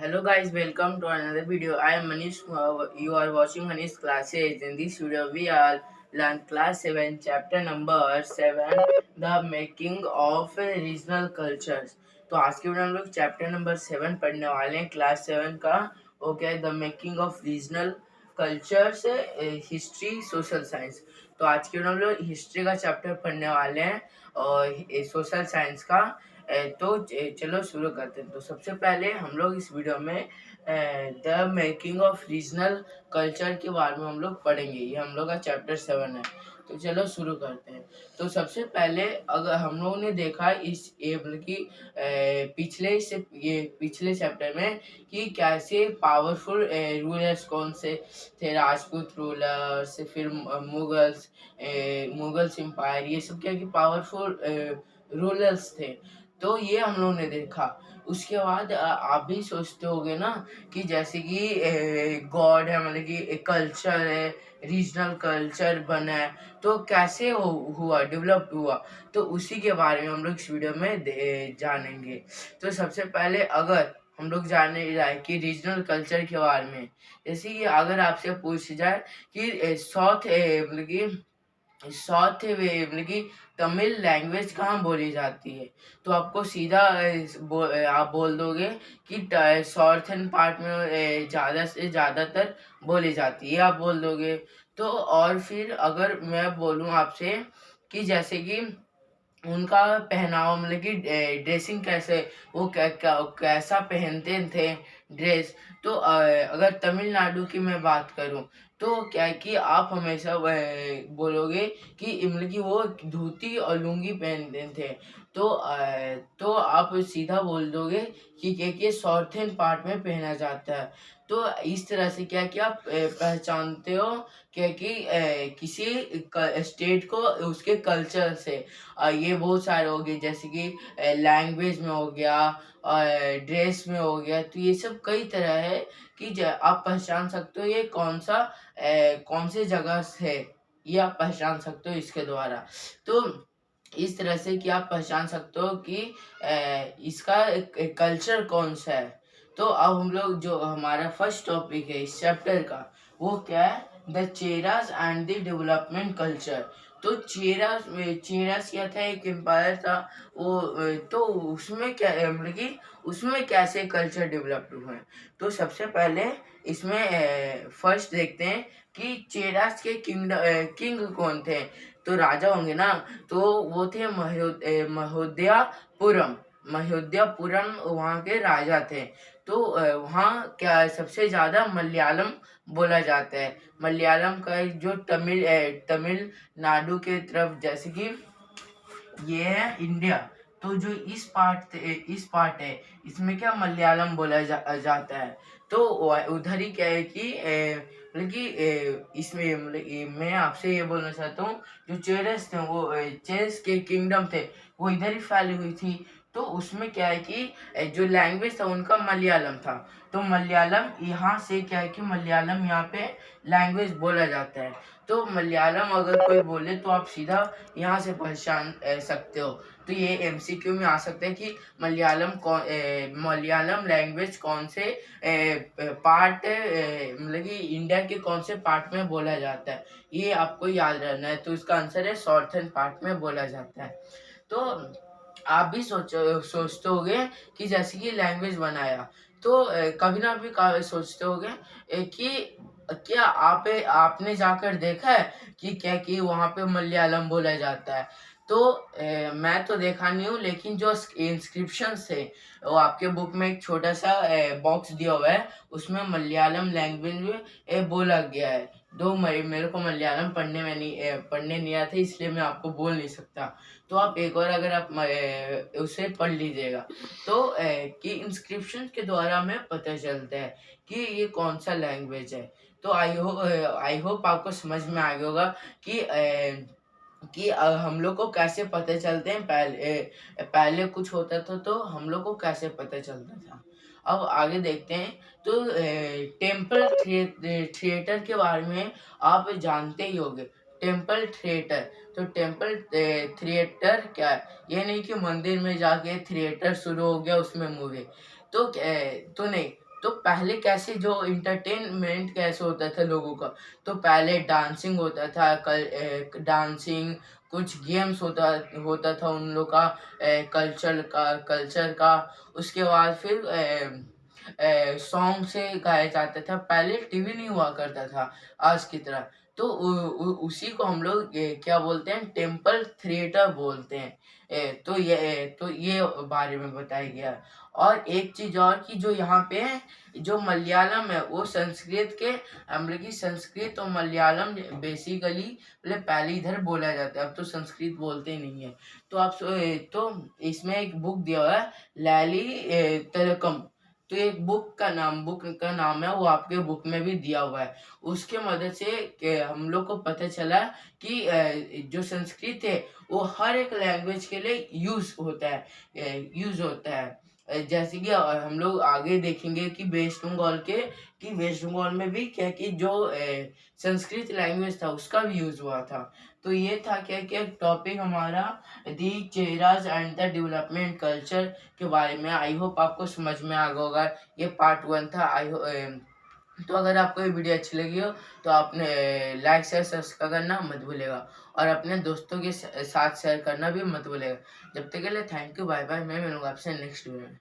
Hello guys, welcome to another video. I am Manish. You are watching Manish classes. In this video, we are learn class 7, chapter number 7, the making of regional cultures. तो आज के video हम लोग chapter number 7 पढ़ने वाले हैं class 7 का. Okay, the making of regional cultures, history, social science. तो आज के वीडियो हम लोग हिस्ट्री का चैप्टर पढ़ने वाले हैं और सोशल साइंस का. तो चलो शुरू करते हैं. तो सबसे पहले हम लोग इस वीडियो में the making of regional culture के बारे में हम लोग पढ़ेंगे. ये हम लोग का चैप्टर 7 है. तो चलो शुरू करते हैं. तो सबसे पहले अगर हम लोगों ने देखा इस मतलब कि पिछले चैप्टर में कि कैसे पावरफुल रूलर्स कौन से थे. राजपूत रूलर्स, फिर मुगल्स एम्पायर, ये सब क्या कि पावरफुल रूलर्स थे. तो ये हम लोगों ने देखा. उसके बाद आप भी सोचते होगे ना कि जैसे कि गॉड है, मतलब कि एक कल्चर है, रीजनल कल्चर बना है, तो कैसे हुआ, डेवलप हुआ. तो उसी के बारे में हम लोग इस वीडियो में जानेंगे. तो सबसे पहले अगर हम लोग जाने जाए कि रीजनल कल्चर के बारे में, जैसे कि अगर आपसे पूछ जाए कि मतलब कि तमिल लैंग्वेज कहाँ बोली जाती है, तो आपको सीधा आप बोल दोगे कि सॉर्थन पार्ट में ज़्यादा से ज़्यादातर बोली जाती है, आप बोल दोगे. तो और फिर अगर मैं बोलूँ आपसे कि जैसे कि उनका पहनावा, मतलब कि ड्रेसिंग कैसे, वो कैसा पहनते थे ड्रेस. तो अगर तमिलनाडु की मैं बात करूं तो क्या है कि आप हमेशा बोलोगे कि मतलब कि वो धोती और लुंगी पहनते थे. तो आप सीधा बोल दोगे कि सॉर्थन पार्ट में पहना जाता है. तो इस तरह से क्या कि आप पहचानते हो क्या कि किसी स्टेट को उसके कल्चर से. ये बहुत सारे हो गए, जैसे कि लैंग्वेज में हो गया और ड्रेस में हो गया. तो ये सब कई तरह है कि आप पहचान सकते हो ये कौन से जगह से, ये आप पहचान सकते हो इसके द्वारा. तो इस तरह से कि आप पहचान सकते हो कि इसका कल्चर कौन सा है. तो अब हम लोग जो हमारा फर्स्ट टॉपिक है इस चैप्टर का, वो क्या है, the Cheras and the development culture. तो चेरास क्या था, एक एम्पायर था वो. तो उसमें क्या मतलब कि उसमें कैसे कल्चर डेवलप हुए. तो सबसे पहले इसमें फर्स्ट देखते हैं कि चेरास के किंग कौन थे. तो राजा होंगे ना, तो वो थे महोदयापुरम वहाँ के राजा थे. तो वहाँ क्या सबसे ज़्यादा मलयालम बोला जाता है. मलयालम का जो तमिलनाडु के तरफ, जैसे कि ये है इंडिया, तो जो इस पार्ट है, इसमें क्या मलयालम बोला जाता है. तो उधर ही क्या है कि मतलब कि इसमें मतलब मैं आपसे ये बोलना चाहता हूँ, जो चेरस थे वो चेरस के किंगडम थे, वो इधर ही फैली हुई थी. तो उसमें क्या है कि जो लैंग्वेज था उनका मलयालम था. तो मलयालम यहाँ से क्या है कि मलयालम यहाँ पे लैंग्वेज बोला जाता है. तो मलयालम अगर कोई बोले तो आप सीधा यहाँ से पहचान सकते हो. तो ये एमसीक्यू में आ सकता है कि मलयालम लैंग्वेज कौन से पार्ट, मतलब कि इंडिया के कौन से पार्ट में बोला जाता है, ये आपको याद रहना है. तो इसका आंसर है सॉर्थन पार्ट में बोला जाता है. तो आप भी सोचते होगे कि जैसे कि लैंग्वेज बनाया, तो कभी ना भी सोचते होगे कि क्या आपने जाकर देखा है कि क्या कि वहाँ पे मलयालम बोला जाता है. तो मैं तो देखा नहीं हूँ, लेकिन जो इंस्क्रिप्शन थे वो आपके बुक में एक छोटा सा बॉक्स दिया हुआ है, उसमें मलयालम लैंग्वेज में बोला गया है. मेरे को मलयालम पढ़ने नहीं आता, इसलिए मैं आपको बोल नहीं सकता. तो आप एक और अगर आप उसे पढ़ लीजिएगा तो कि इंस्क्रिप्शन के द्वारा हमें पता चलता है कि ये कौन सा लैंग्वेज है. तो आई होप आपको समझ में आ गया होगा कि हम लोग को कैसे पता चलते हैं. पहले कुछ होता था तो हम लोग को कैसे पता चलता था. अब आगे देखते हैं. तो टेम्पल थिएटर के बारे में आप जानते ही होंगे. टेम्पल थिएटर, तो टेम्पल थिएटर क्या है, ये नहीं कि मंदिर में जाके थिएटर शुरू हो गया उसमें मूवी. तो नहीं, तो पहले कैसे जो इंटरटेनमेंट कैसे होता था लोगों का, तो पहले डांसिंग होता था, डांसिंग, कुछ गेम्स होता था उन लोग का, कल्चर का। उसके बाद फिर सॉन्ग से गाया जाता था। पहले टीवी नहीं हुआ करता था आज की तरह, तो उसी को हम लोग क्या बोलते हैं, टेम्पल थिएटर बोलते हैं। तो ये बारे में बताया गया। और एक चीज और कि जो यहाँ पे है, जो मलयालम है वो संस्कृत के, हम लोग की संस्कृत और मलयालम बेसिकली पहले इधर बोला जाता है, अब तो संस्कृत बोलते ही नहीं है। तो इसमें एक बुक दिया हुआ है, लैली तिलकम। तो एक बुक का नाम है, वो आपके बुक में भी दिया हुआ है। उसके मदद से हम लोग को पता चला कि जो संस्कृत है वो हर एक लैंग्वेज के लिए यूज होता है। जैसे कि हम लोग आगे देखेंगे कि वेस्ट बंगाल में भी क्या कि जो संस्कृत लैंग्वेज था उसका भी यूज हुआ था। तो ये था क्या क्या टॉपिक हमारा, दी चेहराज एंड द डेवलपमेंट कल्चर के बारे में। आई होप आपको समझ में आ गया होगा। ये पार्ट 1 था। तो अगर आपको ये वीडियो अच्छी लगी हो तो आपने लाइक शेयर सब्सक्राइब करना मत भूलेगा, और अपने दोस्तों के साथ शेयर करना भी मत भूलेगा। जब तक के लिए थैंक यू, बाय बाय। मैं मिलूंगा आपसे नेक्स्ट वीडियो में।